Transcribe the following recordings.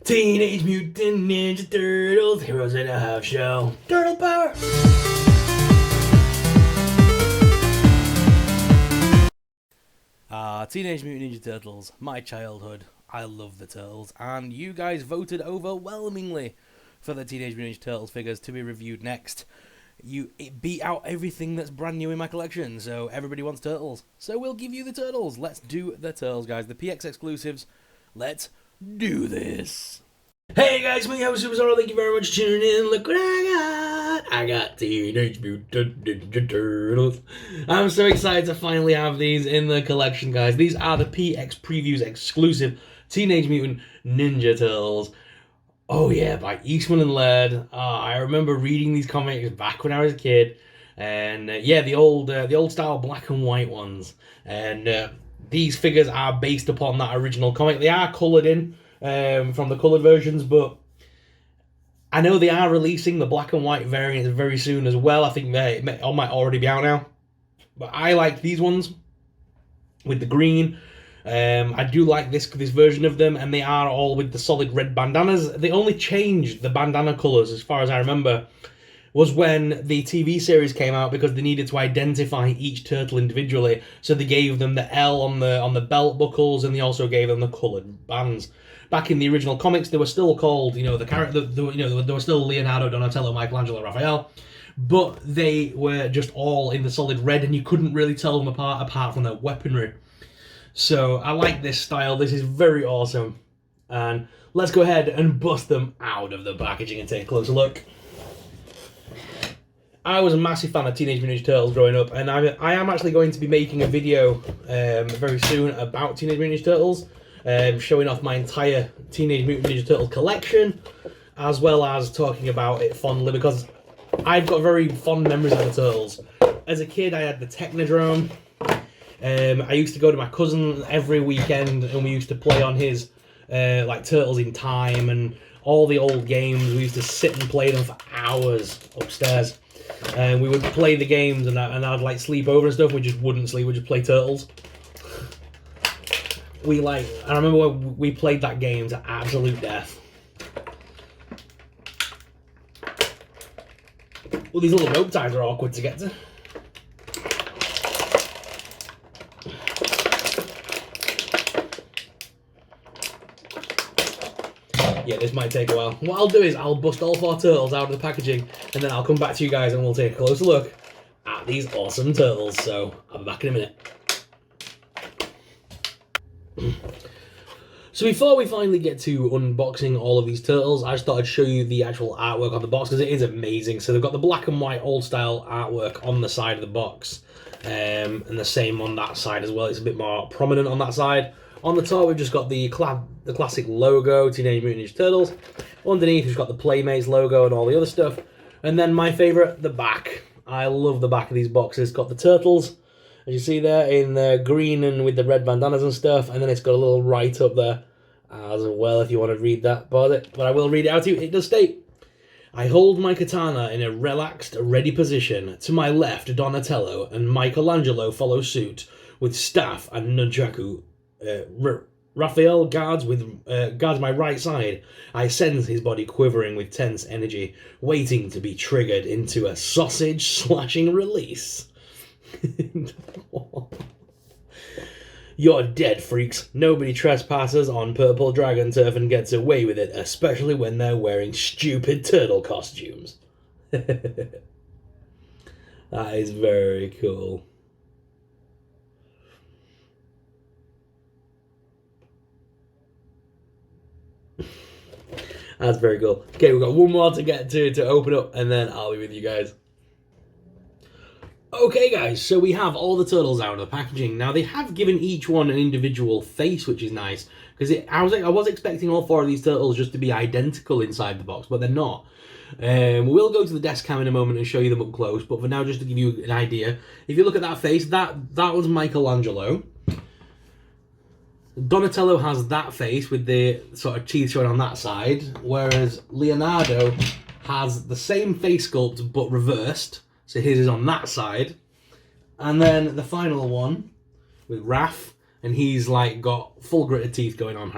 Teenage Mutant Ninja Turtles, Heroes in a Half Shell. Turtle Power! Teenage Mutant Ninja Turtles, my childhood. I love the Turtles, and you guys voted overwhelmingly for the Teenage Mutant Ninja Turtles figures to be reviewed next. It beat out everything that's brand new in my collection, so everybody wants Turtles. So we'll give you the Turtles. Let's do the Turtles, guys. The PX exclusives. Let's do this. Hey guys, my host Superstar. Thank you very much for tuning in. Look what I got. I got Teenage Mutant Ninja Turtles. I'm so excited to finally have these in the collection, guys. These are the PX Previews exclusive Teenage Mutant Ninja Turtles. Oh yeah, by Eastman and Laird. I remember reading these comics back when I was a kid, and yeah, the old style black and white ones. And these figures are based upon that original comic. They are coloured in from the coloured versions, but I know they are releasing the black and white variants very soon as well. I think they might already be out now. But I like these ones with the green. I do like this version of them, and they are all with the solid red bandanas. They only changed the bandana colours, as far as I remember, was when the TV series came out, because they needed to identify each turtle individually. So they gave them the L on the belt buckles, and they also gave them the coloured bands. Back in the original comics, they were still called, the character, they were still Leonardo, Donatello, Michelangelo, Raphael, but they were just all in the solid red, and you couldn't really tell them apart from their weaponry. So I like this style. This is very awesome. And let's go ahead and bust them out of the packaging and take a closer look. I was a massive fan of Teenage Mutant Ninja Turtles growing up, and I am actually going to be making a video very soon about Teenage Mutant Ninja Turtles, showing off my entire Teenage Mutant Ninja Turtle collection, as well as talking about it fondly, because I've got very fond memories of the Turtles. As a kid, I had the Technodrome. I used to go to my cousin every weekend, and we used to play on his like Turtles in Time and all the old games. We used to sit and play them for hours upstairs, and we would play the games, and I'd like sleep over and stuff. We just wouldn't sleep. We'd just play Turtles. I remember when we played that game to absolute death. Well, these little rope ties are awkward to get to. Yeah, this might take a while. What I'll do is I'll bust all 4 turtles out of the packaging, and then I'll come back to you guys and we'll take a closer look at these awesome turtles. So I'll be back in a minute. So before we finally get to unboxing all of these turtles, I just thought I'd show you the actual artwork on the box, because it is amazing. So they've got the black and white old style artwork on the side of the box, and the same on that side as well. It's a bit more prominent on that side. On the top, we've just got the classic logo, Teenage Mutant Ninja Turtles. Underneath, we've got the Playmates logo and all the other stuff. And then my favourite, the back. I love the back of these boxes. It's got the turtles, as you see there, in the green and with the red bandanas and stuff. And then it's got a little write up there as well, if you want to read that part of it. But I will read it out to you. It does state, I hold my katana in a relaxed, ready position. To my left, Donatello and Michelangelo follow suit with staff and nunchaku. Raphael guards my right side. I sense his body quivering with tense energy, waiting to be triggered into a sausage-slashing release. You're dead, freaks. Nobody trespasses on Purple Dragon turf and gets away with it, especially when they're wearing stupid turtle costumes. That is very cool. That's very cool. Okay, we've got one more to get to open up, and then I'll be with you guys. Okay, guys, so we have all the turtles out of the packaging. Now, they have given each one an individual face, which is nice, because I was expecting all 4 of these turtles just to be identical inside the box, but they're not. We'll go to the desk cam in a moment and show you them up close, but for now, just to give you an idea, if you look at that face, that was Michelangelo. Donatello has that face with the sort of teeth showing on that side, whereas Leonardo has the same face sculpt but reversed, so his is on that side. And then the final one with Raph, and he's like got full gritted teeth going on.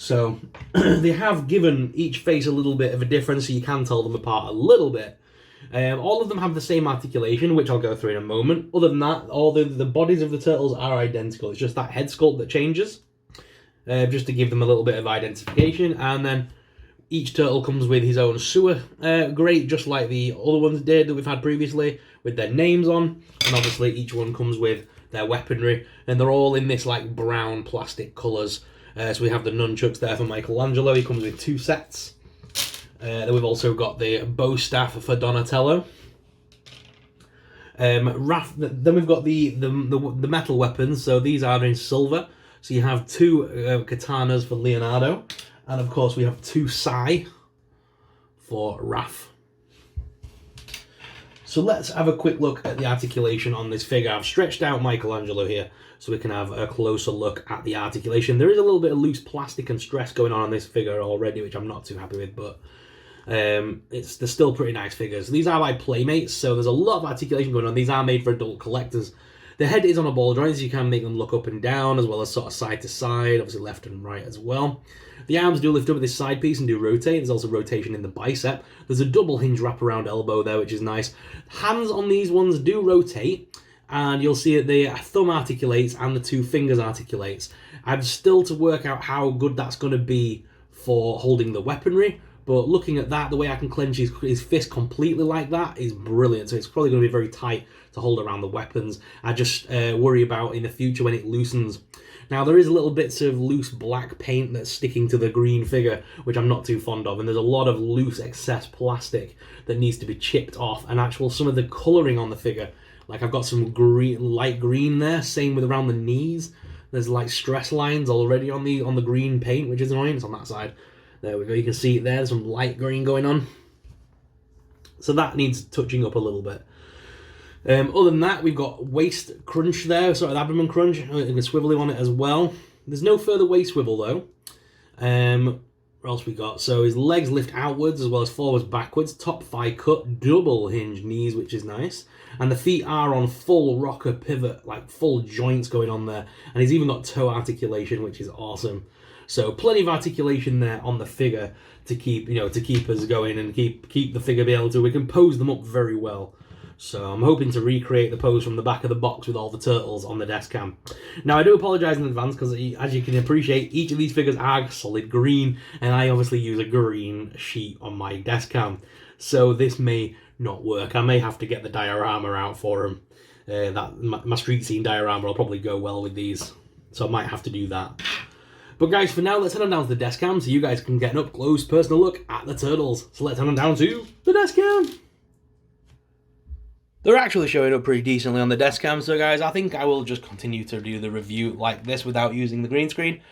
So they have given each face a little bit of a difference, so you can tell them apart a little bit. All of them have the same articulation, which I'll go through in a moment. Other than that, all the bodies of the turtles are identical. It's just that head sculpt that changes, just to give them a little bit of identification. And then each turtle comes with his own sewer grate, just like the other ones did that we've had previously, with their names on. And obviously each one comes with their weaponry, and they're all in this like brown plastic colours. So we have the nunchucks there for Michelangelo. He comes with 2 sets. Then we've also got the bow staff for Donatello. Then we've got the metal weapons. So these are in silver. So you have 2 katanas for Leonardo, and of course we have 2 sai for Raph. So let's have a quick look at the articulation on this figure. I've stretched out Michelangelo here so we can have a closer look at the articulation. There is a little bit of loose plastic and stress going on this figure already, which I'm not too happy with, but they're still pretty nice figures. These are by Playmates, so there's a lot of articulation going on. These are made for adult collectors. The head is on a ball joint, so you can make them look up and down, as well as sort of side to side, obviously left and right as well. The arms do lift up with this side piece and do rotate. There's also rotation in the bicep. There's a double hinge wraparound elbow there, which is nice. Hands on these ones do rotate, and you'll see that the thumb articulates and the 2 fingers articulates. I'm still to work out how good that's going to be for holding the weaponry, but looking at that, the way I can clench his fist completely like that is brilliant. So it's probably going to be very tight to hold around the weapons. I just worry about in the future when it loosens. Now there is little bits of loose black paint that's sticking to the green figure, which I'm not too fond of, and there's a lot of loose excess plastic that needs to be chipped off, and some of the colouring on the figure, like I've got some green, light green there, same with around the knees. There's like stress lines already on the green paint, which is annoying. It's on that side. There we go, you can see it there, there's some light green going on. So that needs touching up a little bit. Other than that, we've got waist crunch there, sort of abdomen crunch, and a swivelly on it as well. There's no further waist swivel though. What else we got? So his legs lift outwards as well as forwards, backwards, top thigh cut, double hinge knees, which is nice. And the feet are on full rocker pivot, like full joints going on there. And he's even got toe articulation, which is awesome. So plenty of articulation there on the figure to keep us going and keep the figure be able to. We can pose them up very well. So I'm hoping to recreate the pose from the back of the box with all the turtles on the desk cam. Now I do apologise in advance because as you can appreciate, each of these figures are solid green, and I obviously use a green sheet on my desk cam. So this may not work. I may have to get the diorama out for them. My street scene diorama will probably go well with these. So I might have to do that. But guys, for now, let's head on down to the desk cam so you guys can get an up-close personal look at the turtles. So let's head on down to the desk cam. They're actually showing up pretty decently on the desk cam, so guys, I think I will just continue to do the review like this without using the green screen.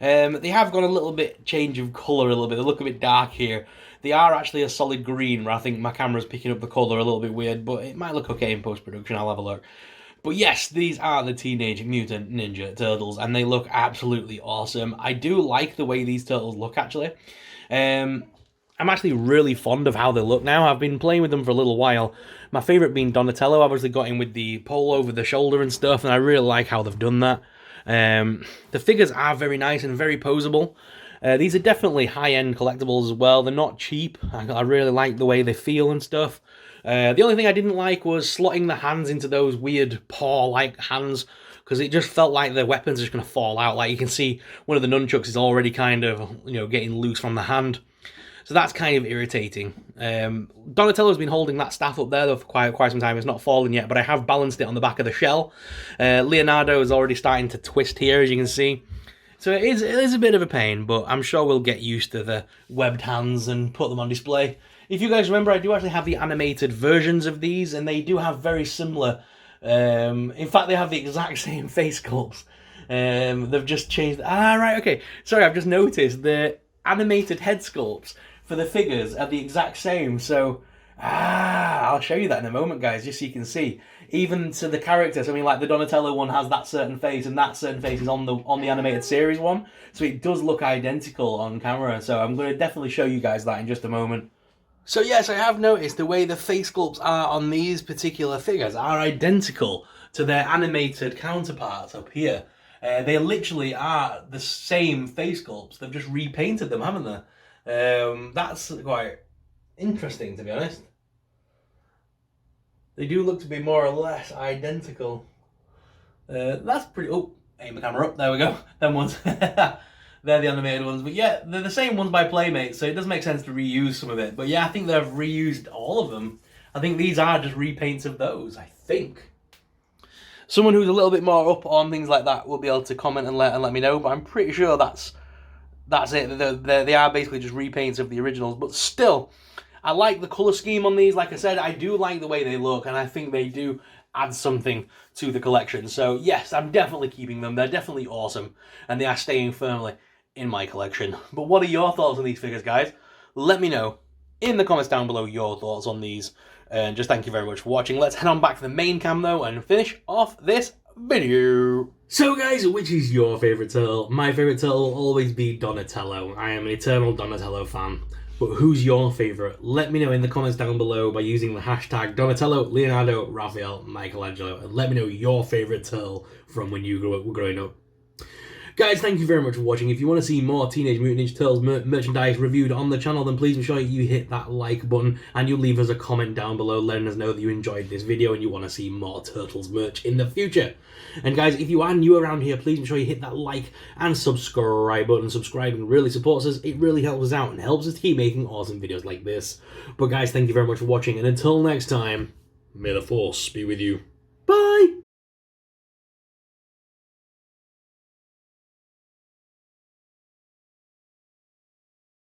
They have got a little bit change of colour a little bit. They look a bit dark here. They are actually a solid green, where I think my camera's picking up the colour a little bit weird, but it might look okay in post-production. I'll have a look. But yes, these are the Teenage Mutant Ninja Turtles, and they look absolutely awesome. I do like the way these turtles look, actually. I'm actually really fond of how they look now. I've been playing with them for a little while. My favourite being Donatello. I've obviously got him with the pole over the shoulder and stuff, and I really like how they've done that. The figures are very nice and very poseable. These are definitely high-end collectibles as well. They're not cheap. I really like the way they feel and stuff. The only thing I didn't like was slotting the hands into those weird paw-like hands, because it just felt like the weapons are just going to fall out. Like you can see one of the nunchucks is already kind of, getting loose from the hand. So that's kind of irritating. Donatello's been holding that staff up there though for quite some time. It's not fallen yet, but I have balanced it on the back of the shell. Leonardo is already starting to twist here, as you can see. So it is a bit of a pain, but I'm sure we'll get used to the webbed hands and put them on display. If you guys remember, I do actually have the animated versions of these, and they do have very similar... in fact, they have the exact same face sculpts. They've just changed... right, okay. Sorry, I've just noticed the animated head sculpts for the figures are the exact same. So, I'll show you that in a moment, guys, just so you can see. Even to the characters, I mean, like the Donatello one has that certain face, and that certain face is on the animated series one. So it does look identical on camera. So I'm going to definitely show you guys that in just a moment. So yes, I have noticed the way the face sculpts are on these particular figures are identical to their animated counterparts up here. They literally are the same face sculpts. They've just repainted them, haven't they? That's quite interesting, to be honest. They do look to be more or less identical. That's pretty... Oh, aim the camera up. There we go. Them ones. They're the animated ones. But yeah, they're the same ones by Playmates, so it does make sense to reuse some of it. But yeah, I think they've reused all of them. I think these are just repaints of those, I think. Someone who's a little bit more up on things like that will be able to comment and let me know, but I'm pretty sure that's it. They are basically just repaints of the originals, but still, I like the colour scheme on these. Like I said, I do like the way they look, and I think they do add something to the collection. So yes, I'm definitely keeping them. They're definitely awesome, and they are staying firmly in my collection. But what are your thoughts on these figures, guys? Let me know in the comments down below your thoughts on these. And just thank you very much for watching. Let's head on back to the main cam though and finish off this video. So guys, which is your favourite turtle? My favourite turtle will always be Donatello. I am an eternal Donatello fan. But who's your favourite? Let me know in the comments down below by using the hashtag Donatello, Leonardo, Raphael, Michelangelo, and let me know your favourite turtle from when you were growing up. Guys, thank you very much for watching. If you want to see more Teenage Mutant Ninja Turtles merchandise reviewed on the channel, then please make sure you hit that like button and you leave us a comment down below letting us know that you enjoyed this video and you want to see more Turtles merch in the future. And guys, if you are new around here, please make sure you hit that like and subscribe button. Subscribing really supports us. It really helps us out and helps us to keep making awesome videos like this. But guys, thank you very much for watching, and until next time, may the Force be with you. Bye!